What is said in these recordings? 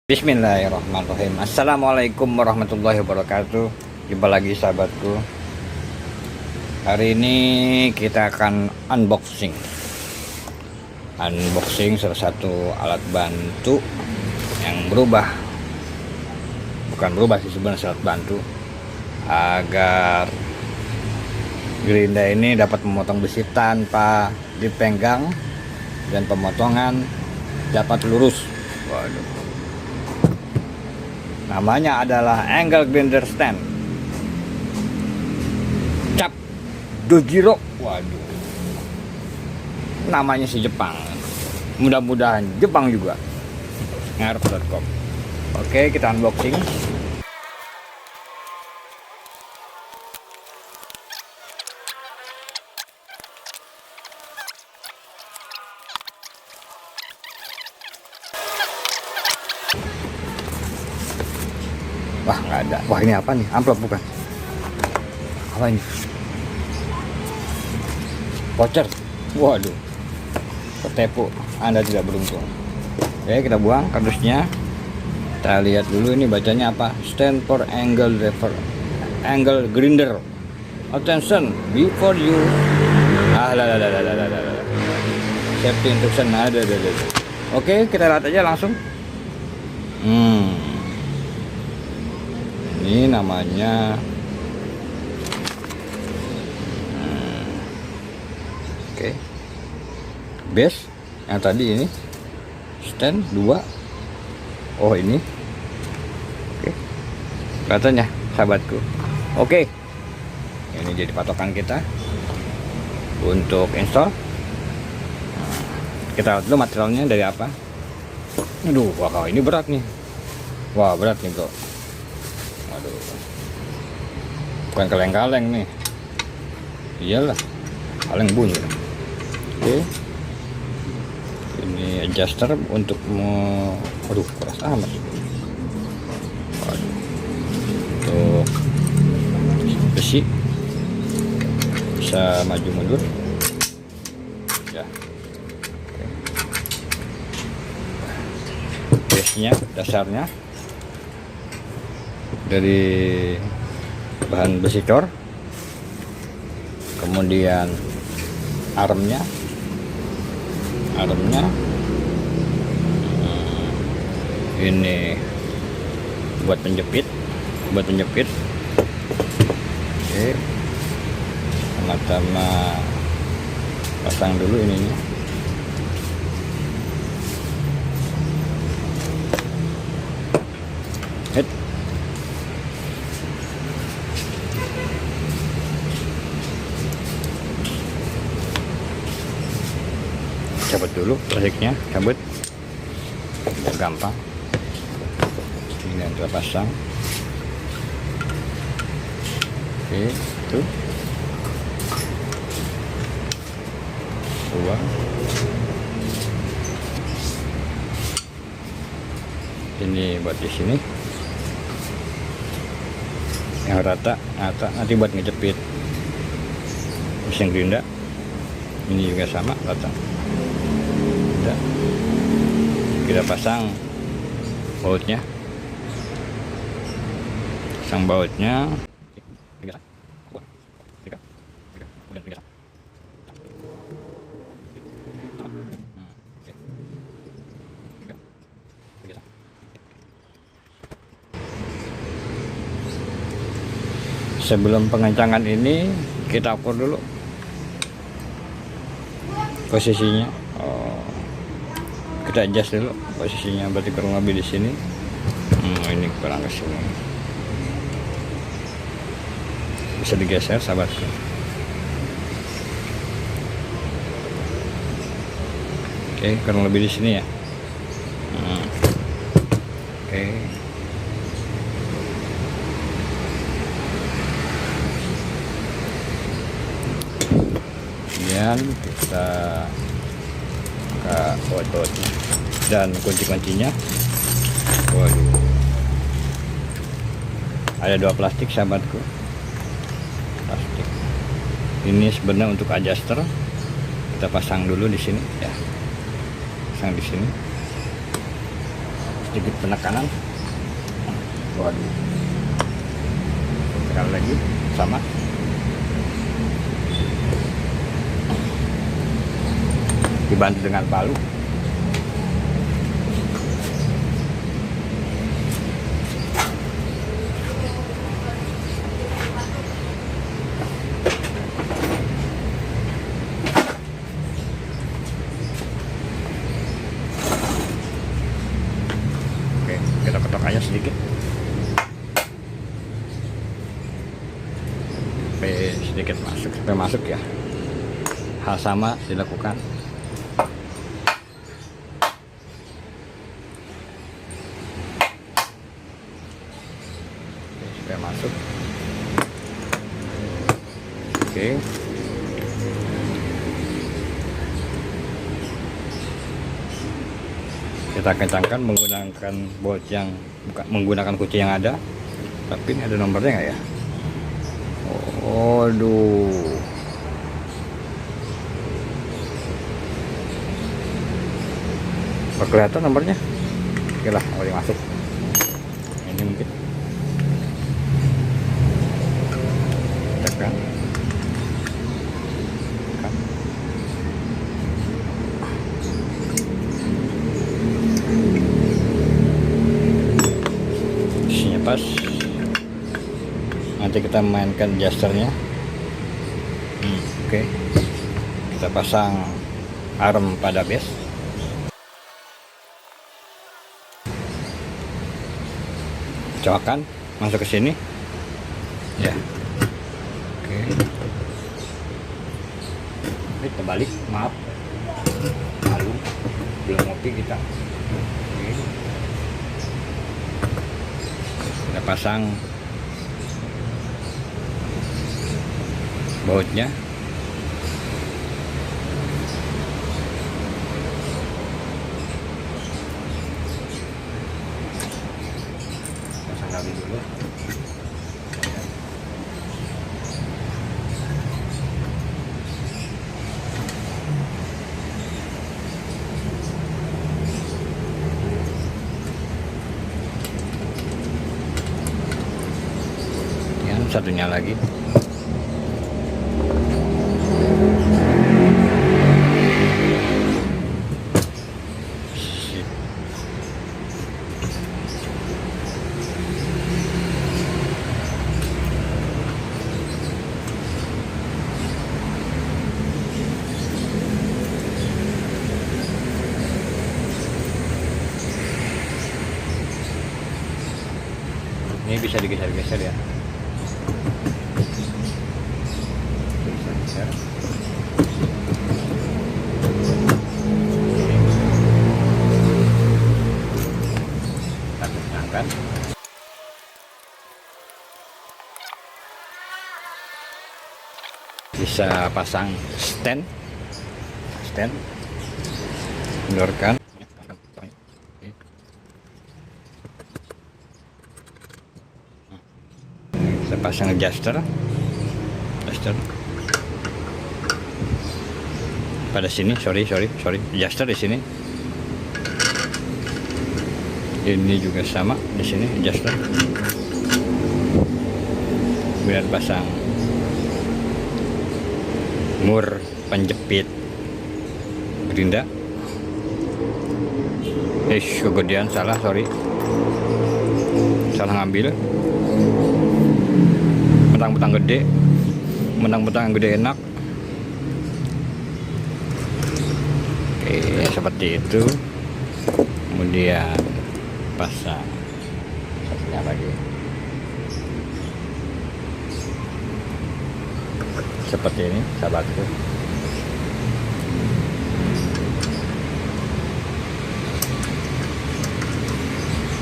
Bismillahirrahmanirrahim. Assalamualaikum warahmatullahi wabarakatuh. Jumpa lagi sahabatku. Hari ini kita akan unboxing salah satu alat bantu yang berubah. Bukan berubah sih, sebenarnya alat bantu agar gerinda ini dapat memotong besi tanpa dipenggang dan pemotongan dapat lurus. Waduh. Namanya adalah angle grinder stand cap Dojiro. Waduh, namanya si Jepang, mudah-mudahan Jepang juga. Ngarep.com. Oke, kita unboxing. Wah, nggak ada. Wah, ini apa nih? Amplop bukan? Apa ini? Voucher. Waduh, tertipu. Anda tidak beruntung. Oke, kita buang kardusnya. Kita lihat dulu ini bacanya apa. Stand for angle angle grinder. Attention before you. Safety instruction ada. Oke, kita lihat aja langsung. Ini namanya oke, base yang tadi ini stand 2. Oh, ini oke, katanya sahabatku. Oke, ini jadi patokan kita untuk install. Kita lihat dulu materialnya dari apa. Aduh, wah, ini berat nih. Wah, berat nih bro. Aduh, bukan kaleng-kaleng nih. Iyalah, kaleng bunyi. Oke, ini adjuster untuk aduh, keras amat. Waduh, untuk besi bisa maju mundur ya. Base-nya, dasarnya dari bahan besi cor, kemudian armnya ini buat penjepit. Oke, sama-sama pasang dulu ininya. Cabut dulu plastiknya, cabut biar gampang. Ini yang kita pasang. Oke, itu dua. Ini buat di sini yang rata nanti buat ngejepit mesin gerinda. Ini juga sama rata. Kita pasang bautnya, sebelum pengencangan ini kita ukur dulu posisinya. Kita adjust dulu posisinya, berarti kurang lebih di sini. Ini kurang ke sini. Bisa digeser sahabatku. Oke, kurang lebih di sini ya. Oke. Kemudian kita buka baut-bautnya dan kunci-kuncinya. Waduh, ada 2 plastik sahabatku. Plastik ini sebenarnya untuk adjuster. Kita pasang dulu di sini ya, pasang di sini. sedikit penekanan. Waduh, sekali lagi sama. Dibantu dengan palu. Oke, kita ketok aja sedikit sampai sedikit masuk, sampai masuk ya. Hal sama dilakukan. Supaya masuk. Oke. Kita kencangkan menggunakan bolt yang bukan menggunakan kunci yang ada. Tapi ini ada nomornya nggak ya? Waduh. Kelihatan nomornya. Oke lah, boleh masuk. Ini mungkin. Tekan. Isinya pas. Nanti kita mainkan adjusternya. Oke. Kita pasang arm pada base. Coakan masuk ke sini ya. Oke, kita balik, maaf, malu belum ngopi kita. Oke. Kita pasang bautnya. Dulu. Yang satunya lagi. Ini bisa digeser-geser ya. Bisa-geser. Kita kencangkan. Bisa pasang stand, mundurkan. Kita pasang adjuster pada sini. Sorry, adjuster di sini. Ini juga sama di sini adjuster. Kemudian pasang mur penjepit gerinda. Kegedean, salah, sorry, salah ngambil. Mentang-mentang gede enak. Oke, seperti itu. Kemudian pasang satunya lagi seperti ini, sahabatku.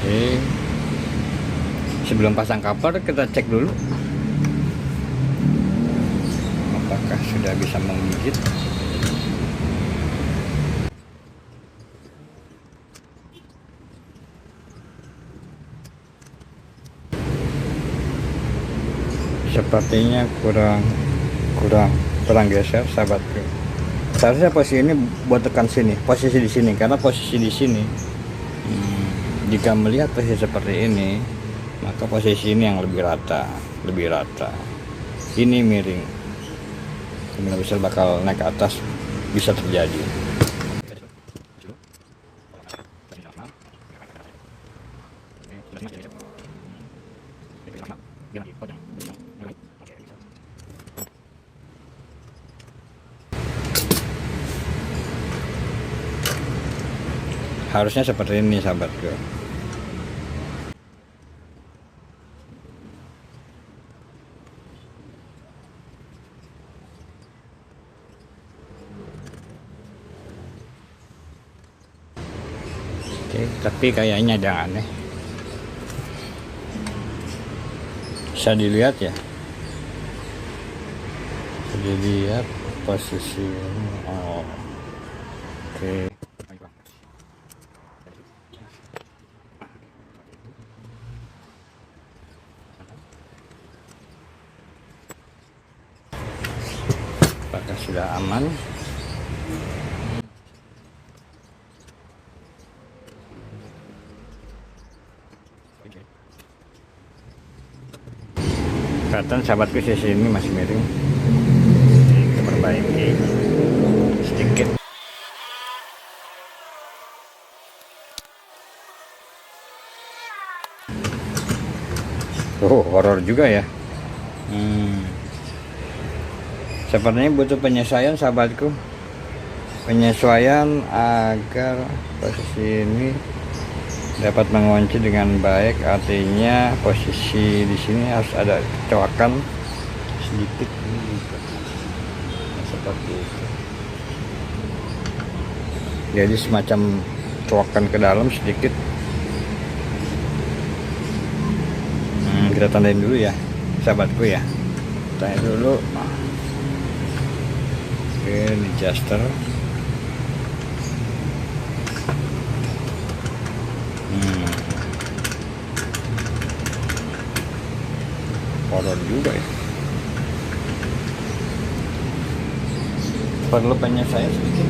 Oke, sebelum pasang cover kita cek dulu apakah sudah bisa menggigit. Sepertinya kurang geser, sahabatku. Seharusnya posisi ini buat tekan sini, posisi di sini, karena posisi di sini Jika melihat posisi seperti ini, maka posisi ini yang lebih rata, ini miring, kemungkinan besar bakal naik ke atas, bisa terjadi. Harusnya seperti ini sahabatku. Oke, tapi kayaknya ada yang aneh. Bisa dilihat ya, bisa dilihat posisi ini. Oh, oke. Apakah sudah aman? Kelihatan sahabatku sisi ini masih miring. Kita perbaiki sedikit. Oh, horor juga ya. Sepertinya butuh penyesuaian sahabatku, penyesuaian agar posisi ini dapat mengunci dengan baik. Artinya posisi di sini harus ada coakan sedikit seperti itu. Jadi semacam coakan ke dalam sedikit. Kita tandain dulu ya sahabatku ya, tandain dulu. Oke, ini adjuster. Horor juga ya. Perlu penyesuaian sedikit.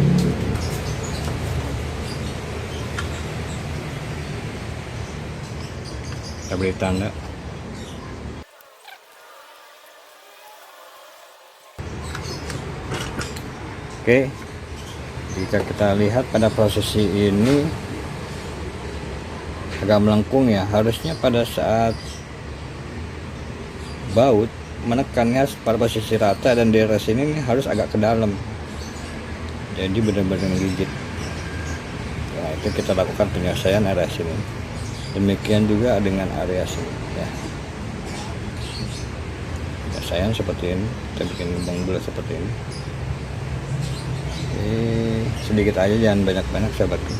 Kita beri tanda. Oke, jika kita lihat pada posisi ini agak melengkung ya, harusnya pada saat baut menekannya pada posisi rata dan di area sini harus agak ke dalam, jadi benar-benar gigit. Nah, itu kita lakukan penyelesaian area sini, demikian juga dengan area sini ya. Penyelesaian seperti ini, kita bikin lubang bulat seperti ini. Sedikit aja, jangan banyak-banyak sahabatku.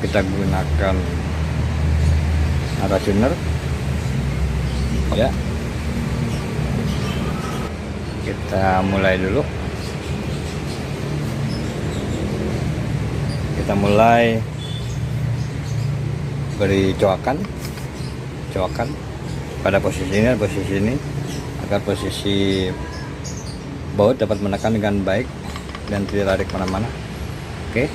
Kita gunakan arah tuner ya. Kita mulai dulu, kita mulai beri coakan pada posisi ini agar posisi baut dapat menekan dengan baik dan tidak tarik mana-mana. Oke.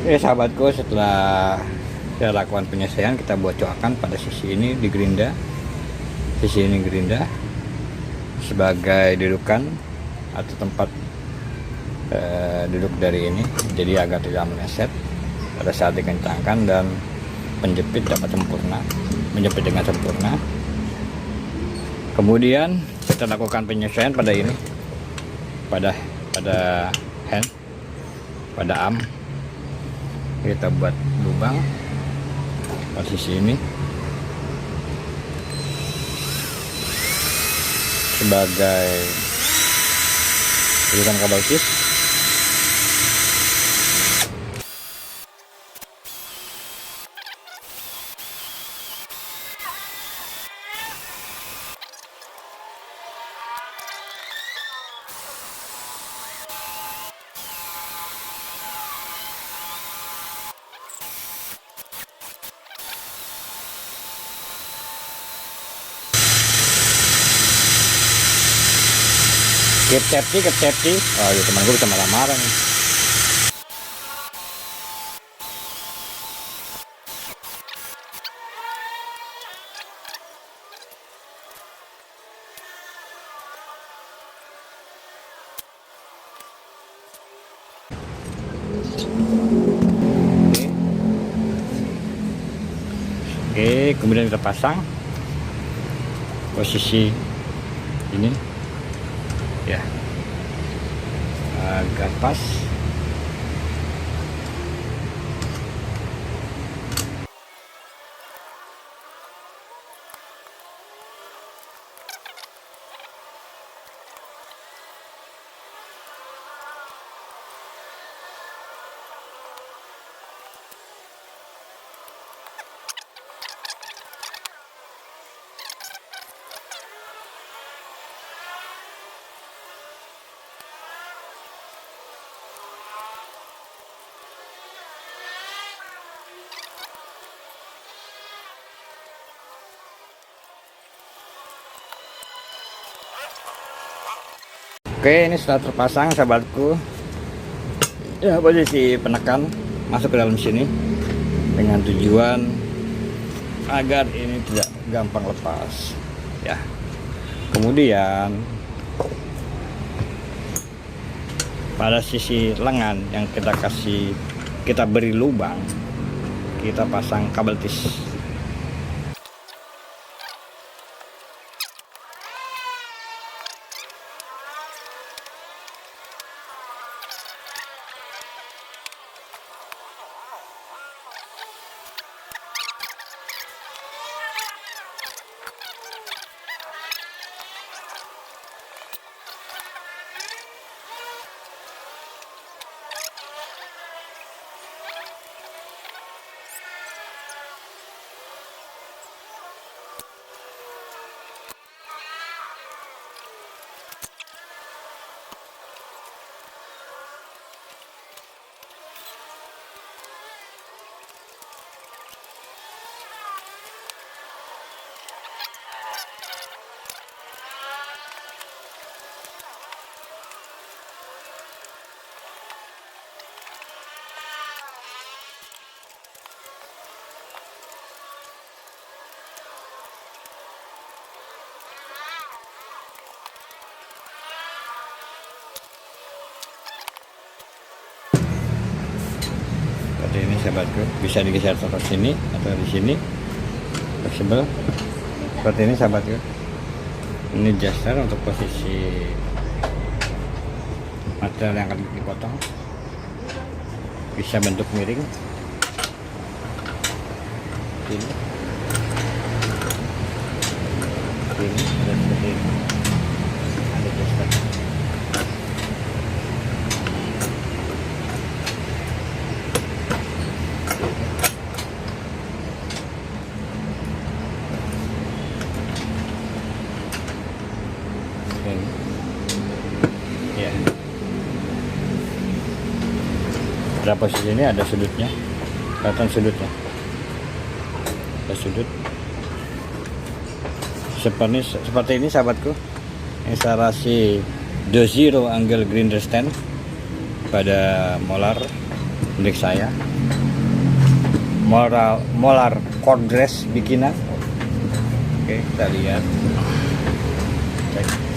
Oke sahabatku, setelah saya lakukan penyelesaian, kita buat coakan pada sisi ini di gerinda, sisi ini gerinda sebagai dudukan atau tempat duduk dari ini, jadi agar tidak meleset pada saat dikencangkan dan penjepit dapat sempurna, menjepit dengan sempurna. Kemudian kita lakukan penyesuaian pada ini, pada hand, pada arm. Kita buat lubang posisi ini sebagai dudukan kabel kis. Keep safety. Oh ya, teman gue bisa marah-marah nih. Oke, kemudian kita pasang posisi ini ya, agak pas. Oke, ini sudah terpasang sahabatku. Ya, posisi penekan masuk ke dalam sini dengan tujuan agar ini tidak gampang lepas ya. Kemudian pada sisi lengan yang kita beri lubang, kita pasang kabel tis. Seperti ini sahabatku, bisa digeser ke sini atau di sini, fleksibel seperti ini sahabatku. Ini jaster untuk posisi material yang akan dipotong, bisa bentuk miring ini ada seperti ini, ada jaster. Ya, pada posisi ini ada sudutnya, kelihatan sudutnya, ada sudut seperti ini sahabatku. Instalasi The Zero Angle Grinder Stand pada molar milik saya, molar cordless bikinan. Oke, kita lihat.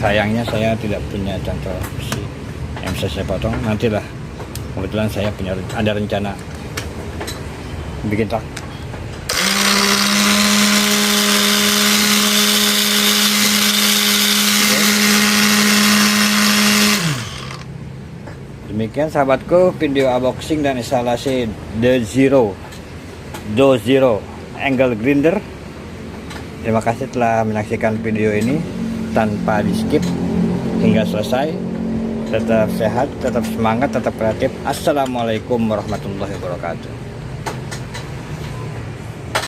Sayangnya saya tidak punya contoh besi yang bisa saya potong. Nantilah, kebetulan saya ada rencana bikin truk. Demikian sahabatku video unboxing dan instalasi The Zero Angle Grinder. Terima kasih telah menyaksikan video ini tanpa di skip hingga selesai. Tetap sehat, tetap semangat, tetap kreatif. Assalamualaikum warahmatullahi wabarakatuh.